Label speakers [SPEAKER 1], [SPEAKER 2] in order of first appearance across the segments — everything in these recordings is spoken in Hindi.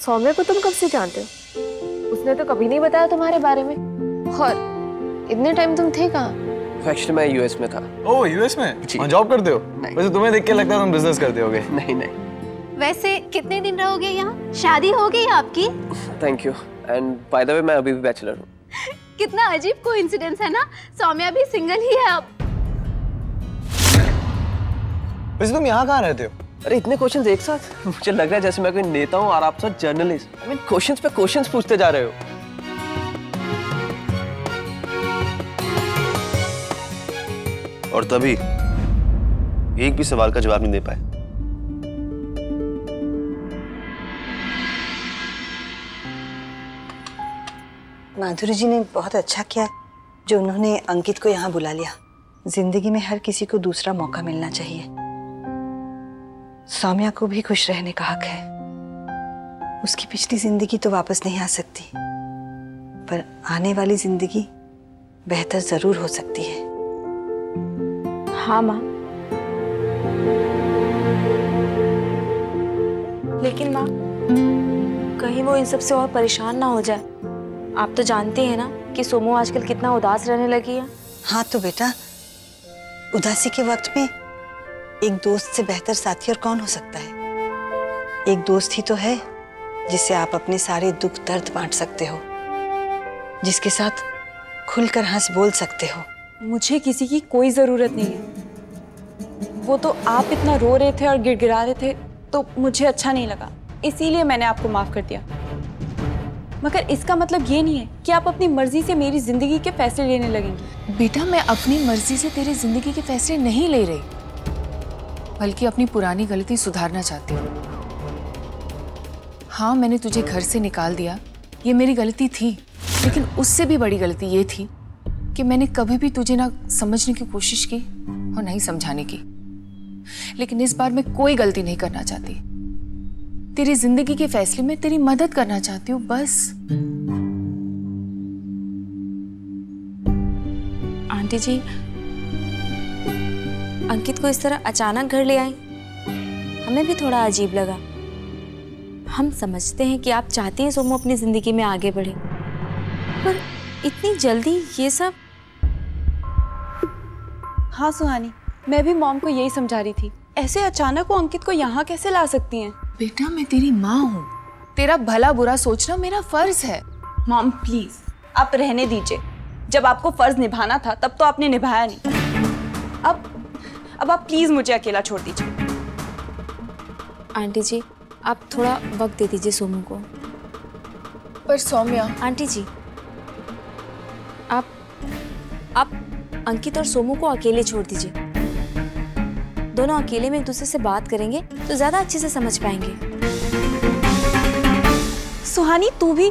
[SPEAKER 1] सौम्या को तुम कब से जानते हो? उसने तो कभी नहीं बताया तुम्हारे बारे में। और इतने टाइम तुम थे कहाँ?
[SPEAKER 2] एक्चुअली मैं यूएस में था।
[SPEAKER 3] ओह यूएस में? वहाँ जॉब करते हो? वैसे तुम्हें देख के लगता है तुम बिजनेस करते होगे।
[SPEAKER 2] नहीं नहीं।
[SPEAKER 4] वैसे कितने दिन रहोगे यहाँ? शादी हो गई आपकी?
[SPEAKER 2] Thank you. And by the way मैं अभी भी बैचलर हूँ।
[SPEAKER 4] कितना अजीब कोइंसिडेंस है ना, सौम्या भी सिंगल ही है अब।
[SPEAKER 3] वैसे तुम यहाँ कहाँ रहते हो?
[SPEAKER 2] अरे इतने क्वेश्चंस एक साथ, मुझे लग रहा है जैसे मैं कोई नेता हूँ और आप सब जर्नलिस्ट। आई मीन क्वेश्चंस पे क्वेश्चंस पूछते जा रहे हो।
[SPEAKER 5] और तभी एक भी सवाल का जवाब नहीं दे पाए।
[SPEAKER 6] माधुरी जी ने बहुत अच्छा किया जो उन्होंने अंकित को यहाँ बुला लिया। जिंदगी में हर किसी को दूसरा मौका मिलना चाहिए। सौम्या को भी खुश रहने का हक है। उसकी पिछली जिंदगी तो वापस नहीं आ सकती, पर आने वाली जिंदगी बेहतर जरूर हो सकती है।
[SPEAKER 1] हाँ माँ, लेकिन माँ कहीं वो इन सब से और परेशान ना हो जाए। आप तो जानती हैं ना कि सोमू आजकल कितना उदास रहने लगी है।
[SPEAKER 6] हाँ तो बेटा, उदासी के वक्त में एक दोस्त से बेहतर साथी और कौन हो सकता है। एक दोस्त ही तो है जिससे आप अपने सारे दुख दर्द बांट सकते हो, जिसके साथ खुलकर हंस बोल सकते हो।
[SPEAKER 1] मुझे किसी की कोई जरूरत नहीं है। वो तो आप इतना रो रहे थे और गिड़गिड़ा रहे थे तो मुझे अच्छा नहीं लगा, इसीलिए मैंने आपको माफ कर दिया। मगर इसका मतलब ये नहीं है कि आप अपनी मर्जी से मेरी जिंदगी के फैसले लेने लगेंगी।
[SPEAKER 7] बेटा, मैं अपनी मर्जी से तेरी जिंदगी के फैसले नहीं ले रही, बल्कि अपनी पुरानी गलती सुधारना चाहती हूँ। हाँ, मैंने तुझे घर से निकाल दिया, ये मेरी गलती थी, लेकिन उससे भी बड़ी गलती ये थी कि मैंने कभी भी तुझे ना समझने की कोशिश की और ना ही समझाने की। लेकिन इस बार मैं कोई गलती नहीं करना चाहती। तेरी जिंदगी के फैसले में तेरी मदद करना चाहती हूँ, बस।
[SPEAKER 1] आंटी जी, अंकित को इस तरह अचानक घर ले आई, हमें भी थोड़ा अजीब लगा। हम समझते हैं कि आप चाहती हैं सोमू अपनी जिंदगी में आगे बढ़े, पर इतनी जल्दी ये सब। हाँ सुहानी, मैं भी मॉम को यही समझा रही थी, ऐसे अचानक वो अंकित को यहाँ कैसे ला सकती हैं?
[SPEAKER 7] बेटा, मैं तेरी माँ हूँ, तेरा भला बुरा सोचना मेरा फर्ज है।
[SPEAKER 1] मॉम प्लीज, आप रहने दीजिए। जब आपको फर्ज निभाना था तब तो आपने निभाया नहीं। अब आप प्लीज मुझे अकेला छोड़ दीजिए। आंटी जी, आप थोड़ा वक्त दे दीजिए सोमू को।
[SPEAKER 7] पर सौम्या।
[SPEAKER 1] आंटी जी, आप अंकित और सोमू को अकेले छोड़ दीजिए। दोनों अकेले में एक दूसरे से बात करेंगे तो ज्यादा अच्छे से समझ पाएंगे। सुहानी, तू भी।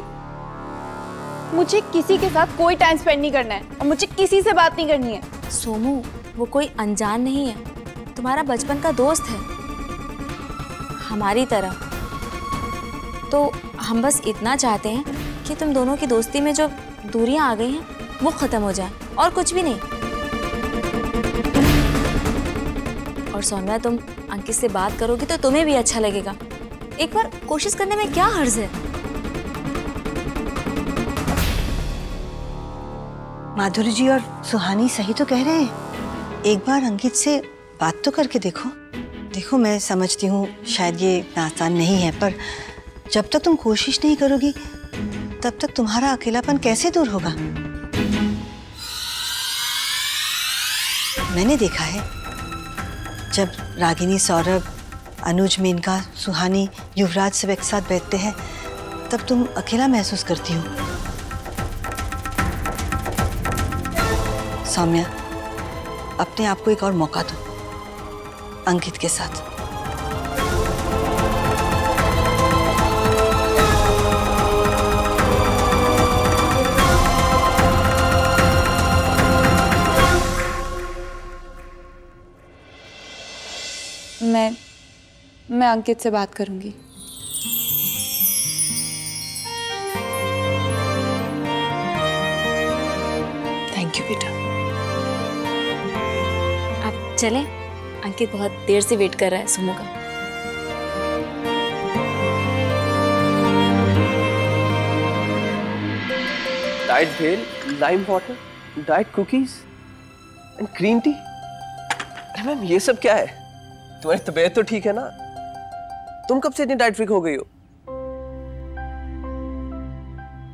[SPEAKER 1] मुझे किसी के साथ कोई टाइम स्पेंड नहीं करना है और मुझे किसी से बात नहीं करनी है। सोमू, वो कोई अनजान नहीं है, तुम्हारा बचपन का दोस्त है, हमारी तरह। तो हम बस इतना चाहते हैं कि तुम दोनों की दोस्ती में जो दूरियां आ गई हैं वो खत्म हो जाए, और कुछ भी नहीं। और सौम्या, तुम अंकित से बात करोगी तो तुम्हें भी अच्छा लगेगा। एक बार कोशिश करने में क्या हर्ज है?
[SPEAKER 6] माधुरी जी और सुहानी सही तो कह रहे हैं। एक बार अंकित से बात तो करके देखो। देखो, मैं समझती हूँ शायद ये इतना आसान नहीं है, पर जब तक तुम कोशिश नहीं करोगी तब तक तुम्हारा अकेलापन कैसे दूर होगा? मैंने देखा है, जब रागिनी, सौरभ, अनुज, मेनका, सुहानी, युवराज सब एक साथ बैठते हैं तब तुम अकेला महसूस करती हो। सौम्या, अपने आप को एक और मौका दो अंकित के साथ।
[SPEAKER 1] मैं अंकित से बात करूंगी।
[SPEAKER 7] थैंक यू बेटा।
[SPEAKER 1] आप चलें, अंकित बहुत देर से वेट कर रहा है सोमू का।
[SPEAKER 2] डाइट भेल, lime water, diet cookies and green tea. अरे मैम ये सब क्या है? तुम्हारी तबीयत तो ठीक है ना? तुम कब से इतनी डाइट फ्रीक हो गई हो?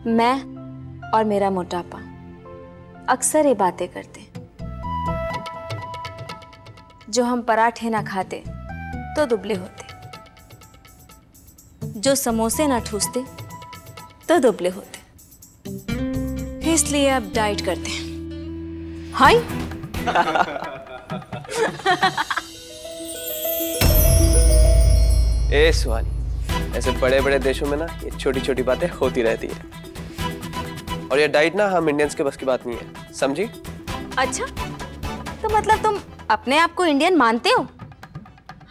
[SPEAKER 1] मैं और मेरा मोटापा अक्सर ये बातें करते, जो हम पराठे ना खाते तो दुबले होते, जो समोसे ना ठूसते तो दुबले होते, इसलिए अब डाइट करते हैं। हाय
[SPEAKER 2] ए सुहानी, ऐसे बड़े बड़े देशों में ना ये छोटी छोटी बातें होती रहती है, और ये डाइट ना हम इंडियंस के बस की बात नहीं है, समझी?
[SPEAKER 1] अच्छा, तो मतलब तुम अपने आप को इंडियन मानते हो?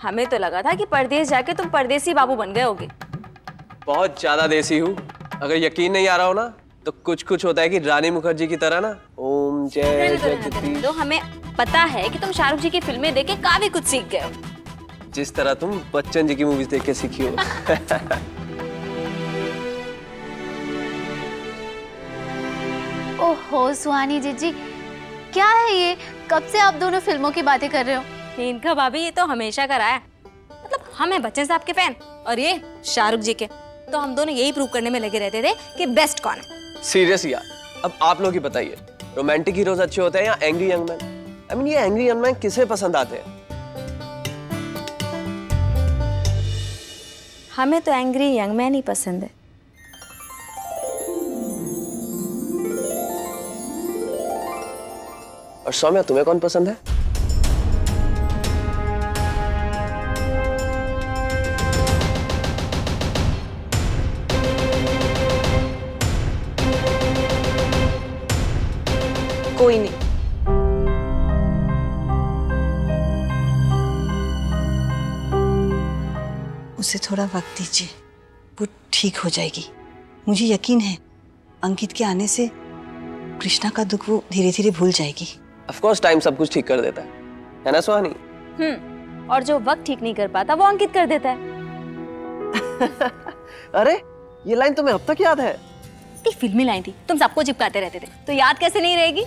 [SPEAKER 1] हमें तो लगा था कि परदेश जाके तुम परदेसी बाबू बन गए होगे।
[SPEAKER 2] बहुत ज्यादा देसी हूँ। अगर यकीन नहीं आ रहा हो ना तो कुछ कुछ होता है कि रानी मुखर्जी की तरह ना ओम जय जगदीश।
[SPEAKER 1] तो हमें पता है कि तुम शाहरुख जी की फिल्में देख के काफी कुछ सीख गए हो,
[SPEAKER 2] जिस तरह तुम बच्चन जी की मूवीज देख के सीखी हो।
[SPEAKER 4] ओहो सुहानी जीजी, क्या है ये? कब से आप दोनों फिल्मों की बातें कर रहे हो?
[SPEAKER 1] इनका भाभी ये तो हमेशा करा है। मतलब हम हैं बच्चन साहब के फैन और ये शाहरुख जी के, तो हम दोनों यही प्रूव करने में लगे रहते थे कि बेस्ट कौन है।
[SPEAKER 2] सीरियस यार, अब आप लोग ही बताइए, रोमांटिक हीरोज अच्छे होते हैं या angry young man? I mean ये एंग्री यंग मैन किसे पसंद आते हैं?
[SPEAKER 1] हमें तो एंग्री यंग मैन ही पसंद है।
[SPEAKER 2] और सौम्या, तुम्हें कौन पसंद है?
[SPEAKER 1] कोई नहीं।
[SPEAKER 6] उसे थोड़ा वक्त दीजिए, वो ठीक हो जाएगी। मुझे यकीन है अंकित के आने से कृष्णा का दुख वो धीरे धीरे भूल जाएगी।
[SPEAKER 2] ऑफ कोर्स टाइम सब कुछ ठीक कर देता है ना सुहानी?
[SPEAKER 1] और जो वक्त ठीक नहीं कर पाता वो अंकित कर देता है।
[SPEAKER 2] अरे ये लाइन तुम्हें अब तक याद है?
[SPEAKER 1] एक फिल्मी लाइन थी, तुम सबको चिपकाते रहते थे, तो याद कैसे नहीं रहेगी?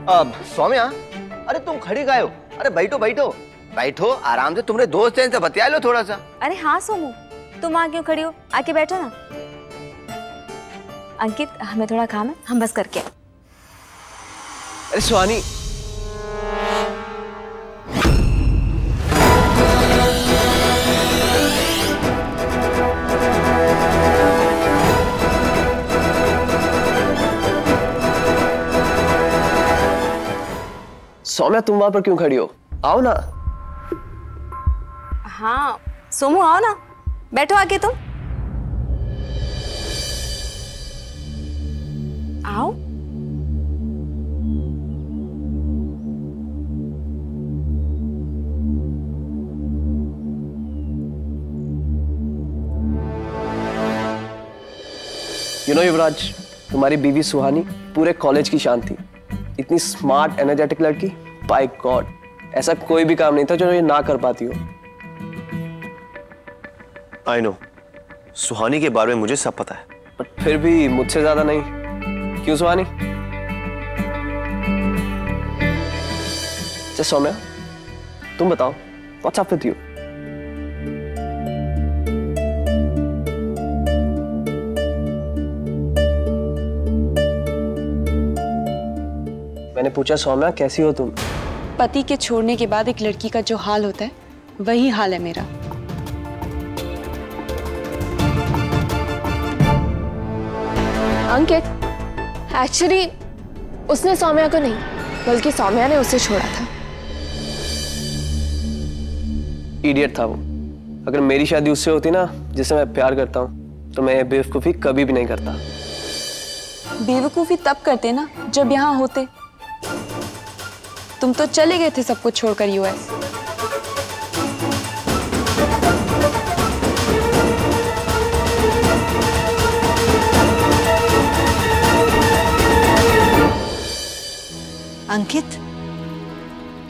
[SPEAKER 8] अब सौम्या, अरे तुम खड़ी गए हो? अरे बैठो बैठो बैठो, आराम से, तुम्हारे दोस्त हैं, इनसे बतिया लो थोड़ा सा।
[SPEAKER 1] अरे हाँ सोमू, तुम वहां क्यों खड़ी हो? आके बैठो ना। अंकित, हमें थोड़ा काम है, हम बस करके।
[SPEAKER 2] अरे सुहानी, सौम्या तुम वहां पर क्यों खड़ी हो? आओ ना।
[SPEAKER 1] हाँ सोमू, आओ ना, बैठो आके तुम। आओ।
[SPEAKER 2] युवराज, तुम्हारी बीवी सुहानी पूरे कॉलेज की शान थी। इतनी स्मार्ट एनर्जेटिक लड़की, बाय गॉड ऐसा कोई भी काम नहीं था जो ये ना कर पाती हो।
[SPEAKER 5] आई नो, सुहानी के बारे में मुझे सब पता है,
[SPEAKER 2] बट फिर भी मुझसे ज्यादा नहीं। क्यों सुहानी? अच्छा सौम्या, तुम बताओ, व्हाट्स अप विद यू? मैंने पूछा सौम्या कैसी हो तुम?
[SPEAKER 9] पति के छोड़ने के बाद एक लड़की का जो हाल होता है वही हाल है मेरा।
[SPEAKER 7] अंकित, एक्चुअली उसने सौम्या को नहीं, बल्कि सौम्या ने उसे छोड़ा था।
[SPEAKER 2] इडियट था वो। अगर मेरी शादी उससे होती ना जिससे मैं प्यार करता हूँ, तो मैं ये बेवकूफी कभी भी नहीं करता।
[SPEAKER 9] बेवकूफी तब करते ना जब यहाँ होते। तुम तो चले गए थे सब कुछ छोड़कर यूएस।
[SPEAKER 6] अंकित,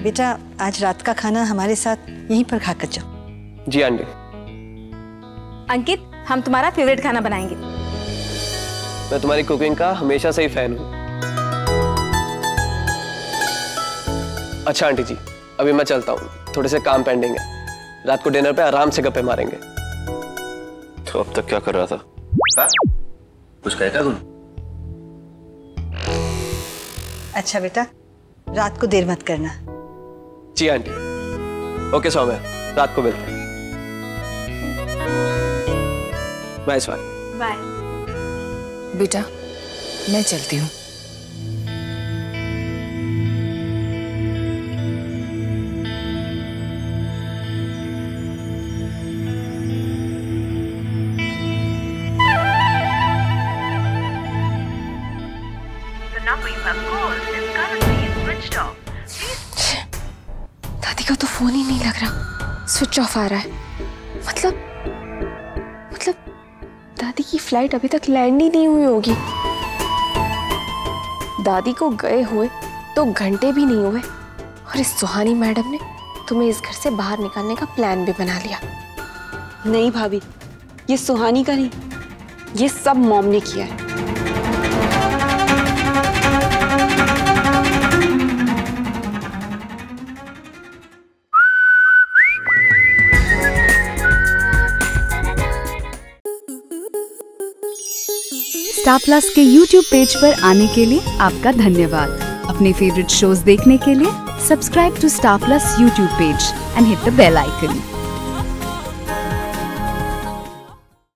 [SPEAKER 6] बेटा आज रात का खाना हमारे साथ यहीं पर खाकर जाओ।
[SPEAKER 2] जी आंटी।
[SPEAKER 1] अंकित, हम तुम्हारा फेवरेट खाना बनाएंगे।
[SPEAKER 2] मैं तुम्हारी कुकिंग का हमेशा से ही फैन हूँ। अच्छा आंटी जी, अभी मैं चलता हूँ, थोड़े से काम पेंडिंग है। रात को डिनर पे आराम से गप्पे मारेंगे।
[SPEAKER 5] तो अब तक क्या कर रहा था?
[SPEAKER 8] कुछ कहता तुम?
[SPEAKER 6] अच्छा बेटा, रात को देर मत करना।
[SPEAKER 2] जी आंटी। ओके सौम्या, रात को मिलते हैं। बाय स्वाति।
[SPEAKER 1] बाय।
[SPEAKER 7] बेटा मैं चलती हूँ।
[SPEAKER 1] दादी का तो फोन ही नहीं लग रहा, स्विच ऑफ आ रहा है। मतलब दादी की फ्लाइट अभी तक लैंड ही नहीं हुई होगी। दादी को गए हुए 2 घंटे भी नहीं हुए और इस सुहानी मैडम ने तुम्हें इस घर से बाहर निकालने का प्लान भी बना लिया।
[SPEAKER 9] नहीं भाभी, ये सुहानी का नहीं, ये सब मॉम ने किया है।
[SPEAKER 10] स्टार प्लस के YouTube पेज पर आने के लिए आपका धन्यवाद। अपने फेवरेट शोज देखने के लिए subscribe to Star Plus YouTube page and hit the bell icon.